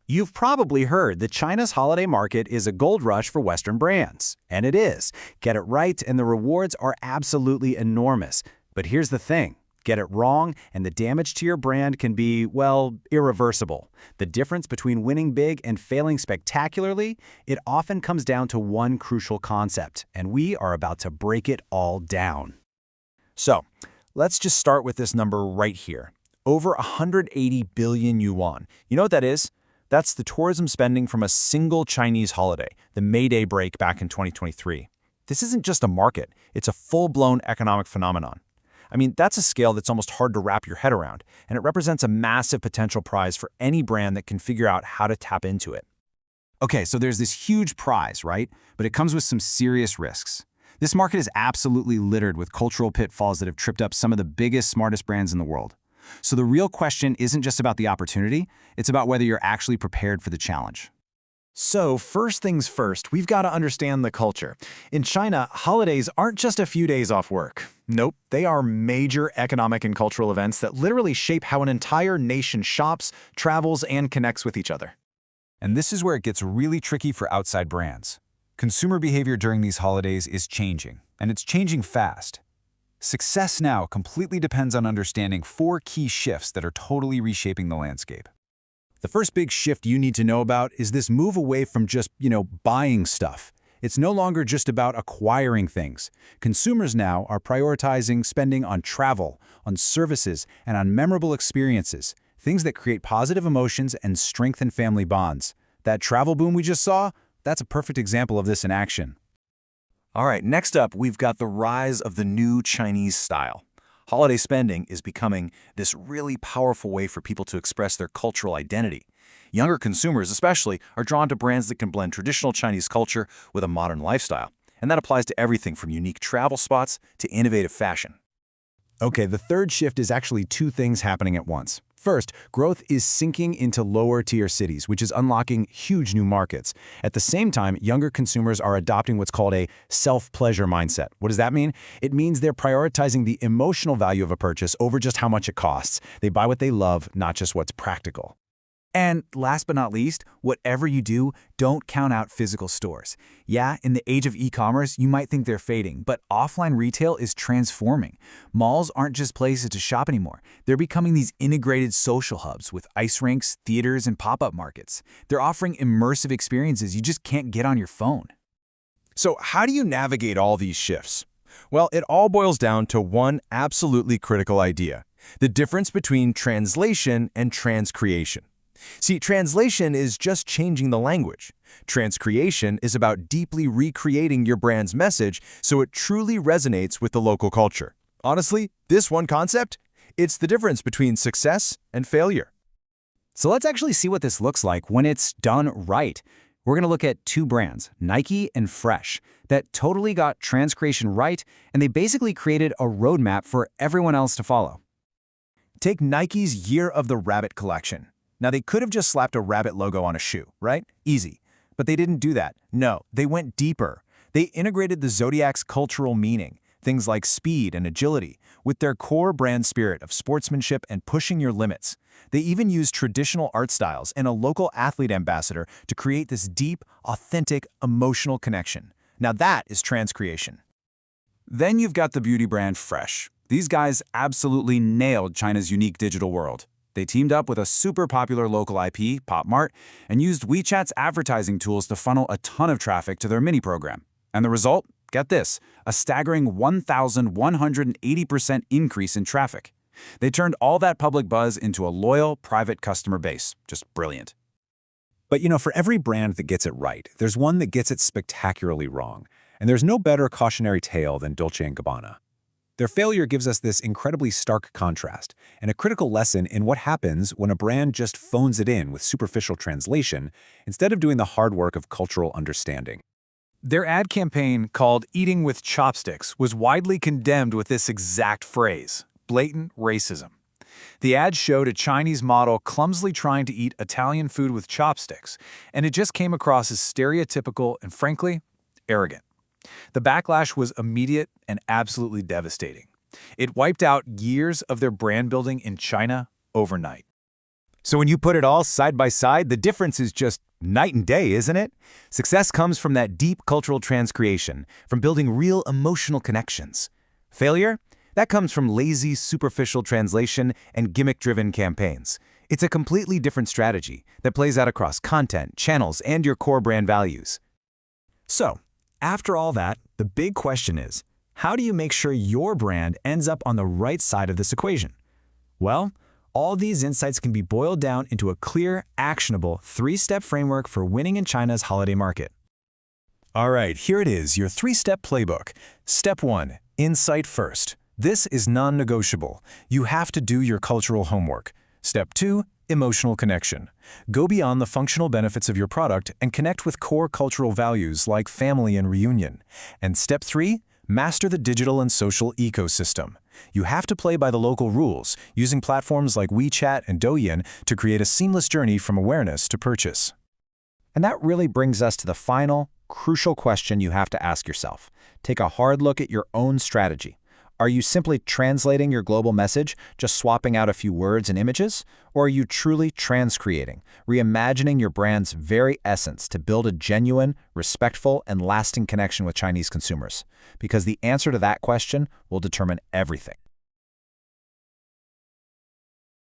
You've probably heard that China's holiday market is a gold rush for Western brands. And it is. Get it right and the rewards are absolutely enormous. But here's the thing. Get it wrong and the damage to your brand can be, well, irreversible. The difference between winning big and failing spectacularly, it often comes down to one crucial concept, and we are about to break it all down. So, let's just start with this number right here. Over 180 billion yuan. You know what that is? That's the tourism spending from a single Chinese holiday, the May Day break back in 2023. This isn't just a market, it's a full-blown economic phenomenon. I mean, that's a scale that's almost hard to wrap your head around, and it represents a massive potential prize for any brand that can figure out how to tap into it. Okay, so there's this huge prize, right? But it comes with some serious risks. This market is absolutely littered with cultural pitfalls that have tripped up some of the biggest, smartest brands in the world. So the real question isn't just about the opportunity, it's about whether you're actually prepared for the challenge. So first things first, we've got to understand the culture. In China, holidays aren't just a few days off work. Nope, they are major economic and cultural events that literally shape how an entire nation shops, travels, and connects with each other. And this is where it gets really tricky for outside brands. Consumer behavior during these holidays is changing, and it's changing fast. Success now completely depends on understanding 4 key shifts that are totally reshaping the landscape. The first big shift you need to know about is this move away from just, buying stuff. It's no longer just about acquiring things. Consumers now are prioritizing spending on travel, on services, and on memorable experiences, things that create positive emotions and strengthen family bonds. That travel boom we just saw, that's a perfect example of this in action. All right, next up, we've got the rise of the new Chinese style. Holiday spending is becoming this really powerful way for people to express their cultural identity. Younger consumers, especially, are drawn to brands that can blend traditional Chinese culture with a modern lifestyle. And that applies to everything from unique travel spots to innovative fashion. Okay, the third shift is actually 2 things happening at once. First, growth is sinking into lower-tier cities, which is unlocking huge new markets. At the same time, younger consumers are adopting what's called a self-pleasure mindset. What does that mean? It means they're prioritizing the emotional value of a purchase over just how much it costs. They buy what they love, not just what's practical. And last but not least, whatever you do, don't count out physical stores. Yeah, in the age of e-commerce, you might think they're fading, but offline retail is transforming. Malls aren't just places to shop anymore. They're becoming these integrated social hubs with ice rinks, theaters, and pop-up markets. They're offering immersive experiences you just can't get on your phone. So how do you navigate all these shifts? Well, it all boils down to one absolutely critical idea: the difference between translation and transcreation. See, translation is just changing the language. Transcreation is about deeply recreating your brand's message so it truly resonates with the local culture. Honestly, this one concept, it's the difference between success and failure. So let's actually see what this looks like when it's done right. We're going to look at 2 brands, Nike and Fresh, that totally got transcreation right, and they basically created a roadmap for everyone else to follow. Take Nike's Year of the Rabbit collection. Now, they could have just slapped a rabbit logo on a shoe, right? Easy. But they didn't do that. No, they went deeper. They integrated the Zodiac's cultural meaning, things like speed and agility, with their core brand spirit of sportsmanship and pushing your limits. They even used traditional art styles and a local athlete ambassador to create this deep, authentic, emotional connection. Now that is transcreation. Then you've got the beauty brand Fresh. These guys absolutely nailed China's unique digital world. They teamed up with a super popular local IP, Pop Mart, and used WeChat's advertising tools to funnel a ton of traffic to their mini program. And the result? Get this, a staggering 1,180% increase in traffic. They turned all that public buzz into a loyal, private customer base. Just brilliant. But for every brand that gets it right, there's one that gets it spectacularly wrong. And there's no better cautionary tale than Dolce & Gabbana. Their failure gives us this incredibly stark contrast and a critical lesson in what happens when a brand just phones it in with superficial translation instead of doing the hard work of cultural understanding. Their ad campaign, called Eating with Chopsticks, was widely condemned with this exact phrase: blatant racism. The ad showed a Chinese model clumsily trying to eat Italian food with chopsticks, and it just came across as stereotypical and, frankly, arrogant. The backlash was immediate and absolutely devastating. It wiped out years of their brand building in China overnight. So when you put it all side by side, the difference is just night and day, isn't it? Success comes from that deep cultural transcreation, from building real emotional connections. Failure? That comes from lazy, superficial translation and gimmick-driven campaigns. It's a completely different strategy that plays out across content, channels, and your core brand values. So, after all that, the big question is, how do you make sure your brand ends up on the right side of this equation? Well, all these insights can be boiled down into a clear, actionable, 3-step framework for winning in China's holiday market. All right, here it is, your 3-step playbook. Step 1, insight first. This is non-negotiable. You have to do your cultural homework. Step 2, emotional connection. Go beyond the functional benefits of your product and connect with core cultural values like family and reunion. And Step 3, master the digital and social ecosystem. You have to play by the local rules, using platforms like WeChat and Douyin to create a seamless journey from awareness to purchase. And that really brings us to the final, crucial question you have to ask yourself. Take a hard look at your own strategy. Are you simply translating your global message, just swapping out a few words and images? Or are you truly transcreating, reimagining your brand's very essence to build a genuine, respectful, and lasting connection with Chinese consumers? Because the answer to that question will determine everything.